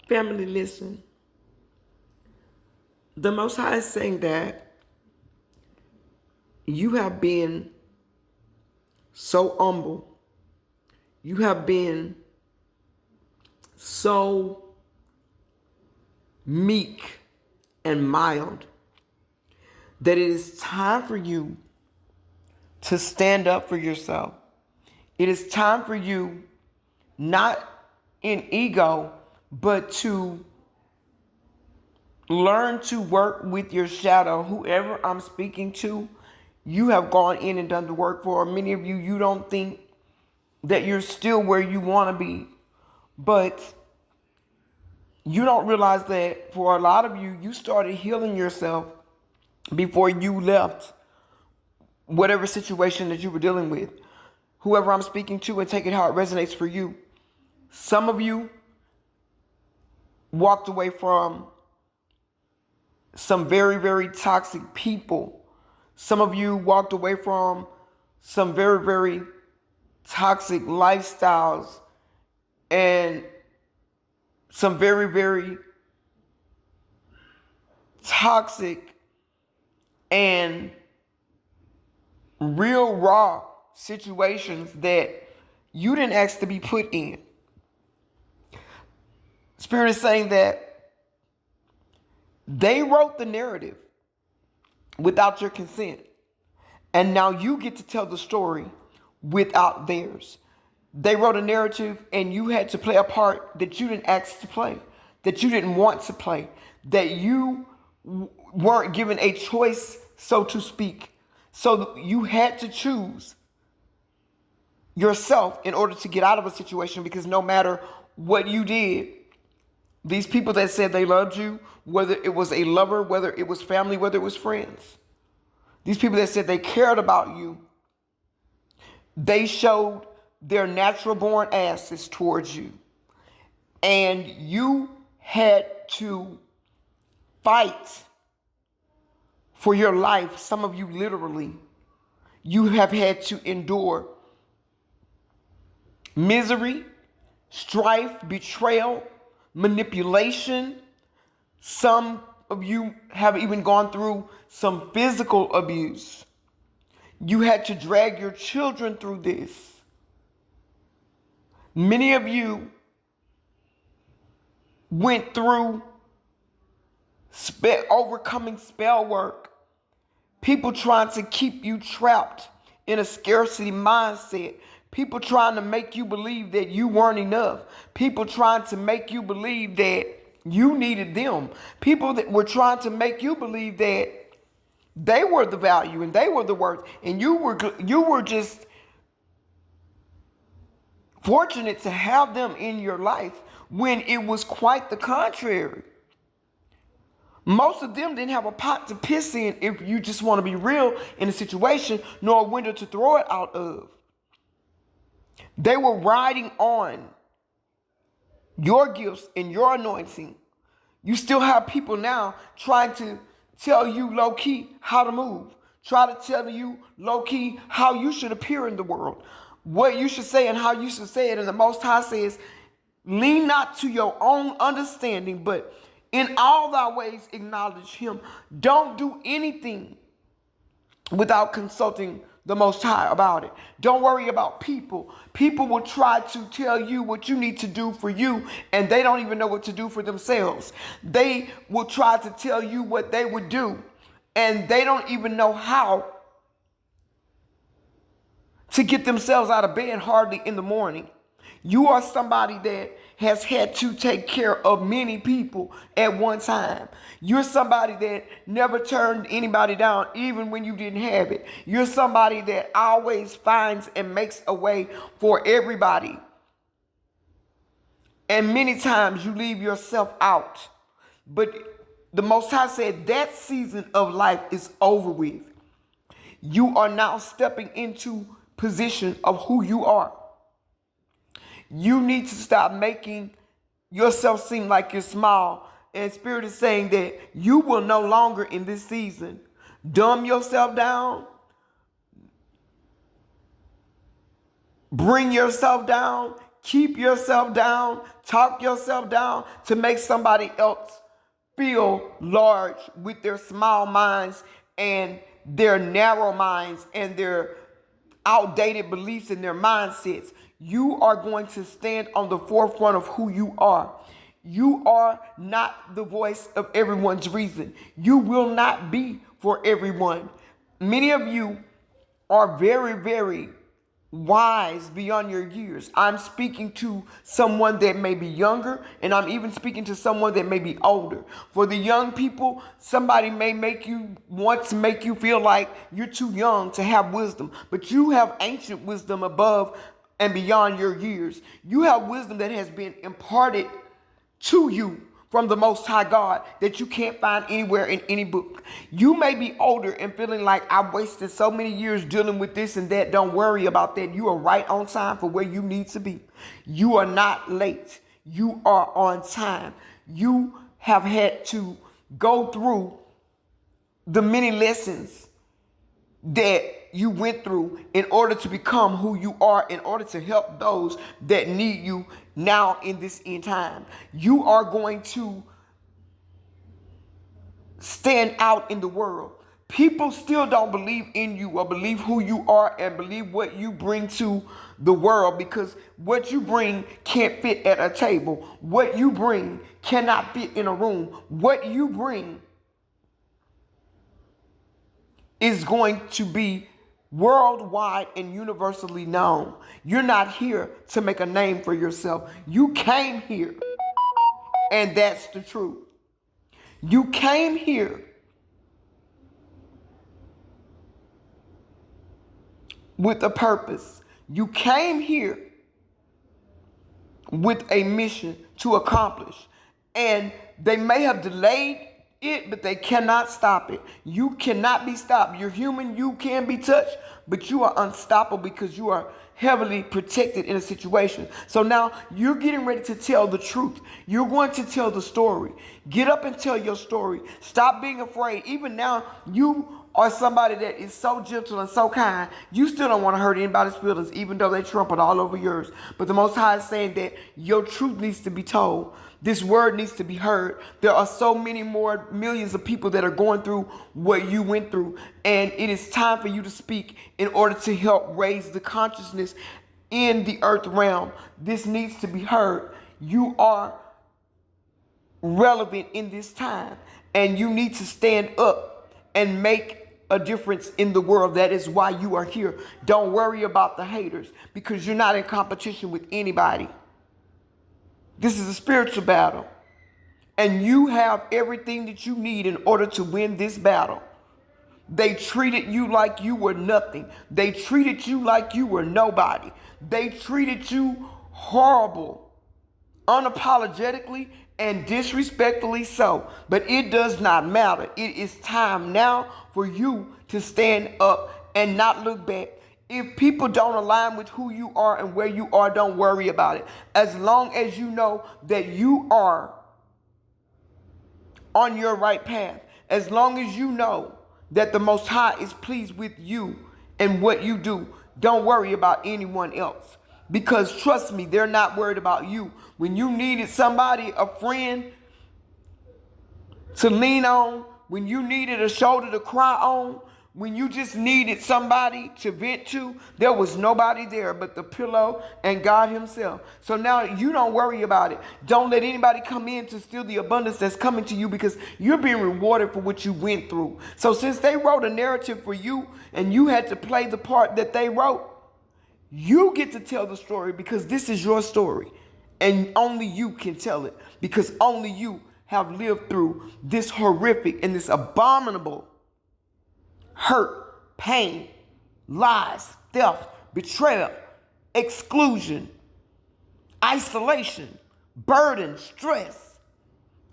Family, listen. The Most High is saying that you have been so humble. You have been so meek and mild that it is time for you to stand up for yourself. It is time for you, not in ego, but to learn to work with your shadow. Whoever I'm speaking to, you have gone in and done the work for. Many of you, you don't think that you're still where you want to be, but you don't realize that for a lot of you, you started healing yourself before you left whatever situation that you were dealing with. Whoever I'm speaking to, and take it how it resonates for you. Some of you walked away from some very, very toxic people. Some of you walked away from some very, very toxic lifestyles and some very, very toxic and real raw situations that you didn't ask to be put in. Spirit is saying that they wrote the narrative without your consent. And now you get to tell the story without theirs. They wrote a narrative and you had to play a part that you didn't ask to play, that you didn't want to play, that you weren't given a choice, so to speak. So you had to choose yourself in order to get out of a situation, because no matter what you did, these people that said they loved you, whether it was a lover, whether it was family, whether it was friends, these people that said they cared about you, they showed their natural born asses towards you. And you had to fight for your life. Some of you literally, you have had to endure misery, strife, betrayal, manipulation. Some of you have even gone through some physical abuse. You had to drag your children through this. Many of you went through overcoming spell work. People trying to keep you trapped in a scarcity mindset. People trying to make you believe that you weren't enough. People trying to make you believe that you needed them. People that were trying to make you believe that they were the value and they were the worth, and you were just fortunate to have them in your life when it was quite the contrary. Most of them didn't have a pot to piss in, if you just want to be real, in a situation, nor a window to throw it out of. They were riding on your gifts and your anointing. You still have people now trying to tell you low-key how to move. Try to tell you low-key how you should appear in the world, what you should say and how you should say it. And the Most High says, lean not to your own understanding, but in all thy ways acknowledge him. Don't do anything without consulting the Most High about it. Don't worry about people. People will try to tell you what you need to do for you, and they don't even know what to do for themselves. They will try to tell you what they would do, and they don't even know how to get themselves out of bed hardly in the morning. You are somebody that has had to take care of many people at one time. You're somebody that never turned anybody down, even when you didn't have it. You're somebody that always finds and makes a way for everybody. And many times you leave yourself out. But the Most High said that season of life is over with. You are now stepping into position of who you are. You need to stop making yourself seem like you're small. And Spirit is saying that you will no longer in this season dumb yourself down, bring yourself down, keep yourself down, talk yourself down to make somebody else feel large with their small minds and their narrow minds and their outdated beliefs and their mindsets. You are going to stand on the forefront of who you are. You are not the voice of everyone's reason. You will not be for everyone. Many of you are very, very wise beyond your years. I'm speaking to someone that may be younger, and I'm even speaking to someone that may be older. For the young people, somebody may want to make you feel like you're too young to have wisdom, but you have ancient wisdom above and beyond your years. You have wisdom that has been imparted to you from the Most High God that you can't find anywhere in any book. You may be older and feeling like I've wasted so many years dealing with this and that. Don't worry about that. You are right on time for where you need to be. You are not late. You are on time. You have had to go through the many lessons that you went through in order to become who you are, in order to help those that need you now in this end time. You are going to stand out in the world. People still don't believe in you or believe who you are and believe what you bring to the world, because what you bring can't fit at a table. What you bring cannot fit in a room. What you bring is going to be worldwide and universally known. You're not here to make a name for yourself. You came here, and that's the truth. You came here with a purpose. You came here with a mission to accomplish. And they may have delayed it, but they cannot stop it. You cannot be stopped. You're human. You can be touched, but you are unstoppable because you are heavily protected in a situation. So now you're getting ready to tell the truth. You're going to tell the story. Get up and tell your story. Stop being afraid. Even now, you are somebody that is so gentle and so kind. You still don't want to hurt anybody's feelings, even though they trampled all over yours. But the Most High is saying that your truth needs to be told. This word needs to be heard. There are so many more millions of people that are going through what you went through. And it is time for you to speak in order to help raise the consciousness in the earth realm. This needs to be heard. You are relevant in this time, and you need to stand up and make a difference in the world. That is why you are here. Don't worry about the haters, because you're not in competition with anybody. This is a spiritual battle, and you have everything that you need in order to win this battle. They treated you like you were nothing. They treated you like you were nobody. They treated you horrible, unapologetically and disrespectfully so. But it does not matter. It is time now for you to stand up and not look back. If people don't align with who you are and where you are, don't worry about it. As long as you know that you are on your right path, as long as you know that the Most High is pleased with you and what you do, don't worry about anyone else. Because trust me, they're not worried about you. When you needed somebody, a friend to lean on, when you needed a shoulder to cry on, when you just needed somebody to vent to, there was nobody there but the pillow and God himself. So now you don't worry about it. Don't let anybody come in to steal the abundance that's coming to you, because you're being rewarded for what you went through. So since they wrote a narrative for you and you had to play the part that they wrote, you get to tell the story, because this is your story. And only you can tell it, because only you have lived through this horrific and this abominable hurt, pain, lies, theft, betrayal, exclusion, isolation, burden, stress.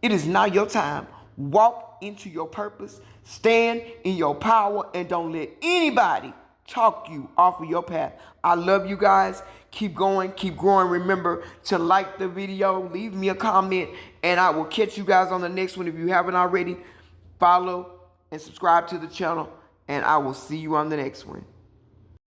It is now your time. Walk into your purpose, stand in your power, and don't let anybody talk you off of your path. I love you guys. Keep going, keep growing. Remember to like the video, leave me a comment, and I will catch you guys on the next one. If you haven't already, follow and subscribe to the channel, and I will see you on the next one.